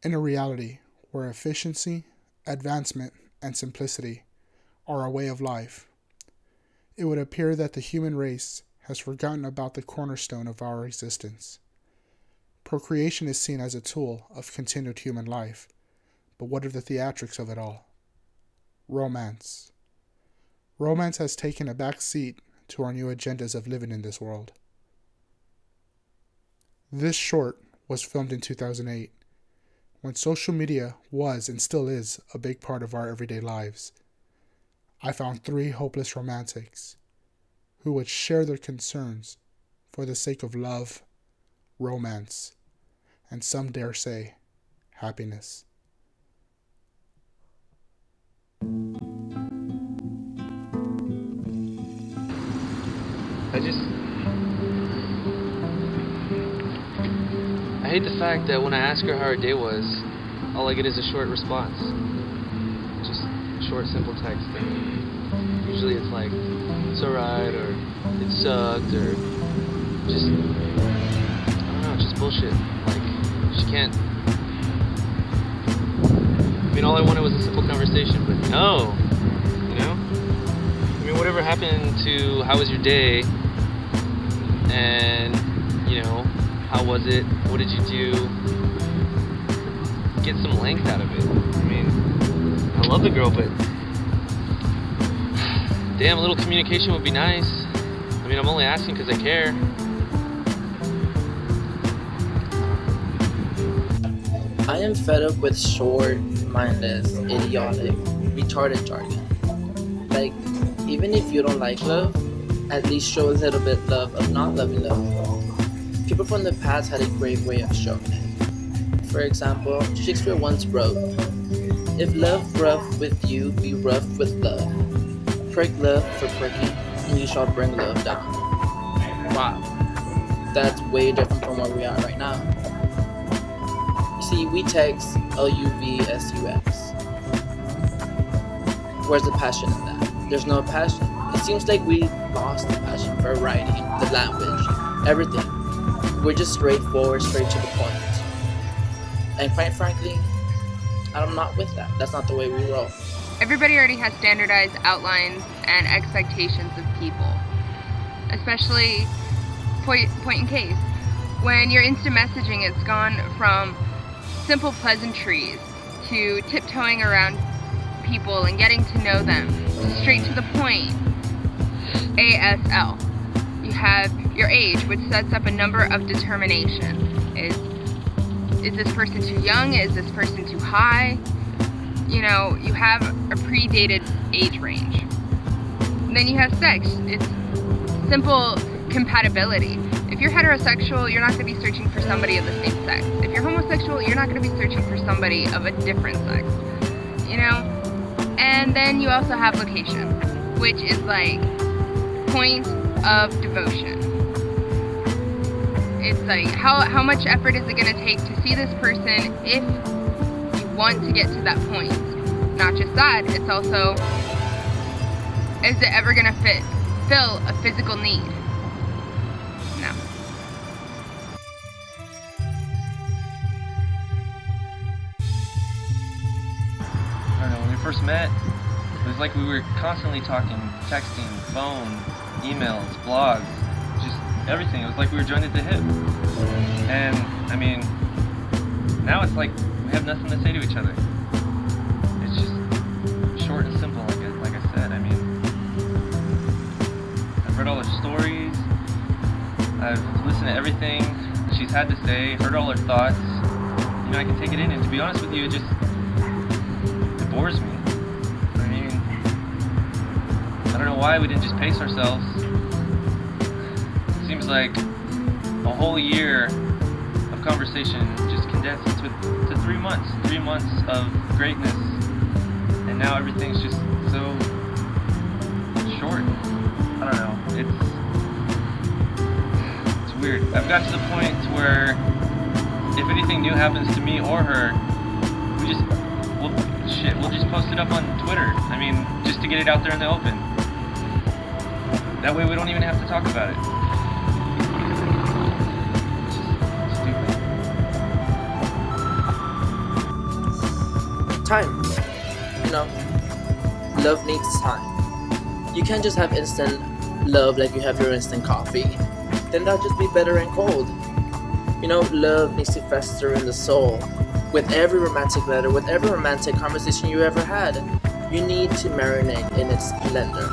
In a reality where efficiency, advancement, and simplicity are a way of life, it would appear that the human race has forgotten about the cornerstone of our existence. Procreation is seen as a tool of continued human life, but what are the theatrics of it all? Romance. Romance has taken a back seat to our new agendas of living in this world. This short was filmed in 2008, when social media was and still is a big part of our everyday lives. I found 3 hopeless romantics who would share their concerns for the sake of love, romance, and some dare say, happiness. I hate the fact that when I ask her how her day was, all I get is a short response. Just short, simple text. And usually it's like, it's alright, or it sucked, or just, I don't know, just bullshit. Like, she can't. I mean, all I wanted was a simple conversation, but no, you know? I mean, whatever happened to how was your day, and, you know, how was it? What did you do? Get some length out of it. I mean, I love the girl, but damn, a little communication would be nice. I mean, I'm only asking because I care. I am fed up with short, mindless, idiotic, retarded jargon. Like, even if you don't like love, at least show a little bit love of not loving love. People from the past had a great way of showing it. For example, Shakespeare once wrote, "If love rough with you, be rough with love. Prick love for pricking, and you shall bring love down." Wow, that's way different from where we are right now. You see, we text LUVSUX. Where's the passion in that? There's no passion. It seems like we lost the passion for writing, the language, everything. We're just straightforward, straight to the point. And quite frankly, I'm not with that. That's not the way we roll. Everybody already has standardized outlines and expectations of people. Especially, point in case, when you're instant messaging, it's gone from simple pleasantries to tiptoeing around people and getting to know them, straight to the point. ASL. You have your age, which sets up a number of determination. Is this person too young? Is this person too high? You know, you have a predated age range. And then you have sex. It's simple compatibility. If you're heterosexual, you're not going to be searching for somebody of the same sex. If you're homosexual, you're not going to be searching for somebody of a different sex. You know? And then you also have location, which is like point of devotion. It's like, how much effort is it going to take to see this person if you want to get to that point? Not just that, it's also, is it ever going to fill a physical need? No. I don't know, when we first met, it was like we were constantly talking, texting, phone, emails, blogs, just everything. It was like we were joined at the hip. And, I mean, now it's like we have nothing to say to each other. It's just short and simple, like I said. I mean, I've read all her stories, I've listened to everything she's had to say, heard all her thoughts. You know, I can take it in, and to be honest with you, it bores me. I mean, I don't know why we didn't just pace ourselves. It seems like a whole year of conversation just condensed to 3 months. 3 months of greatness, and now everything's just so short. I don't know. It's weird. I've got to the point to where if anything new happens to me or her, we'll just post it up on Twitter. I mean, just to get it out there in the open. That way we don't even have to talk about it. It's just stupid. time. You know, love needs time. You can't just have instant love like you have your instant coffee. Then that'll just be bitter and cold. You know, love needs to fester in the soul. With every romantic letter, with every romantic conversation you ever had, you need to marinate in its splendor.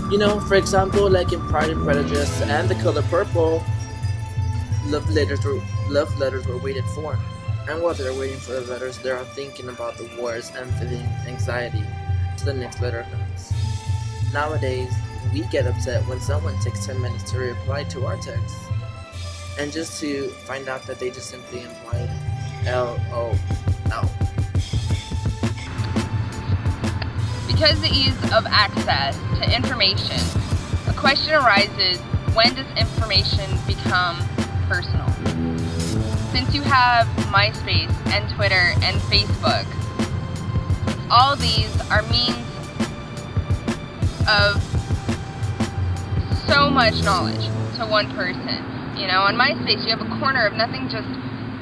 You know, for example, like in Pride and Prejudice and The Color Purple, love letters were waited for. And while they're waiting for the letters, they are thinking about the wars and feeling anxiety till the next letter comes. Nowadays, we get upset when someone takes 10 minutes to reply to our text, and just to find out that they just simply implied LOL. Because of the ease of access to information, a question arises: when does information become personal? Since you have MySpace and Twitter and Facebook, all these are means of so much knowledge to one person. You know, on MySpace you have a corner of nothing, just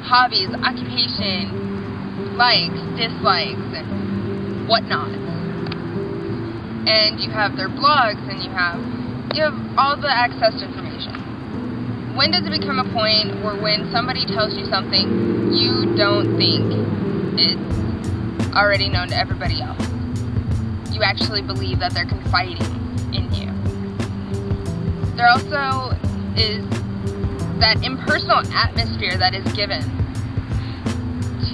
hobbies, occupation, likes, dislikes, and whatnot. And you have their blogs, and you have all the access to information. When does it become a point where when somebody tells you something, you don't think it's already known to everybody else? You actually believe that they're confiding in you. There also is that impersonal atmosphere that is given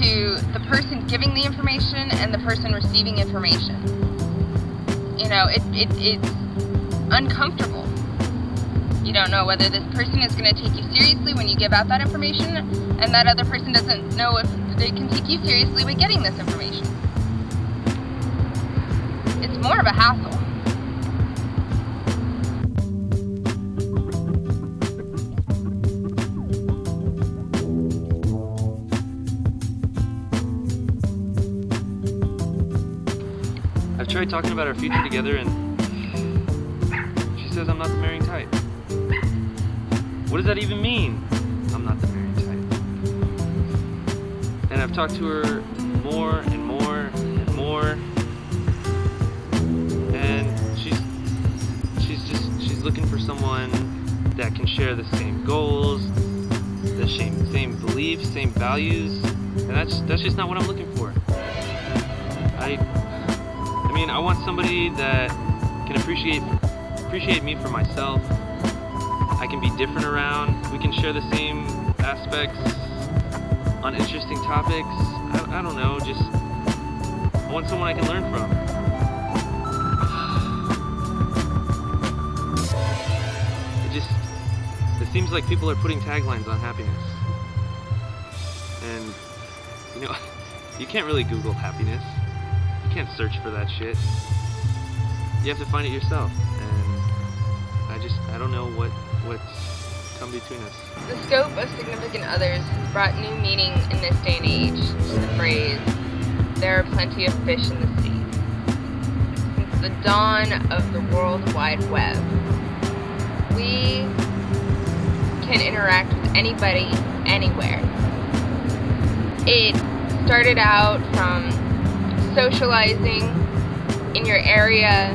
to the person giving the information and the person receiving information. You know, it's uncomfortable. You don't know whether this person is going to take you seriously when you give out that information, and that other person doesn't know if they can take you seriously by getting this information. It's more of a hassle. I've tried talking about our future together, and she says I'm not the marrying type. What does that even mean? I'm not the marrying type. And I've talked to her more and more and more, and she's looking for someone that can share the same goals, the same beliefs, same values, and that's just not what I'm looking for. I mean, I want somebody that can appreciate me for myself. I can be different around. We can share the same aspects on interesting topics. I don't know, just I want someone I can learn from. It seems like people are putting taglines on happiness. And, you know, you can't really Google happiness. You can't search for that shit. You have to find it yourself. And I don't know what's come between us. The scope of significant others has brought new meaning in this day and age to the phrase, "There are plenty of fish in the sea." Since the dawn of the World Wide Web, we can interact with anybody, anywhere. It started out from socializing in your area,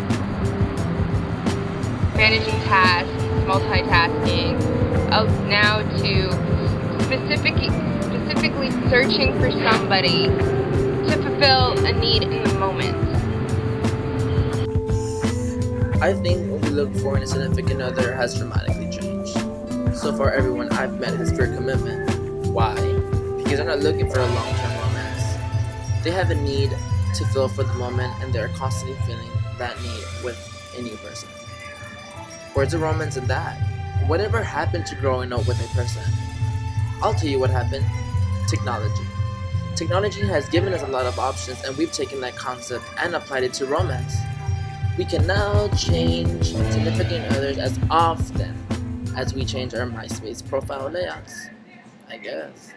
managing tasks, multitasking, now to specifically searching for somebody to fulfill a need in the moment. I think what we look for in a significant other has dramatically changed. So far, everyone I've met has feared commitment. Why? Because they're not looking for a long-term romance. They have a need to fill for the moment, and they're constantly feeling that need with a new person. Where's the romance in that? Whatever happened to growing up with a person? I'll tell you what happened. Technology. Technology has given us a lot of options, and we've taken that concept and applied it to romance. We can now change significant others as often as we change our MySpace profile layouts, I guess.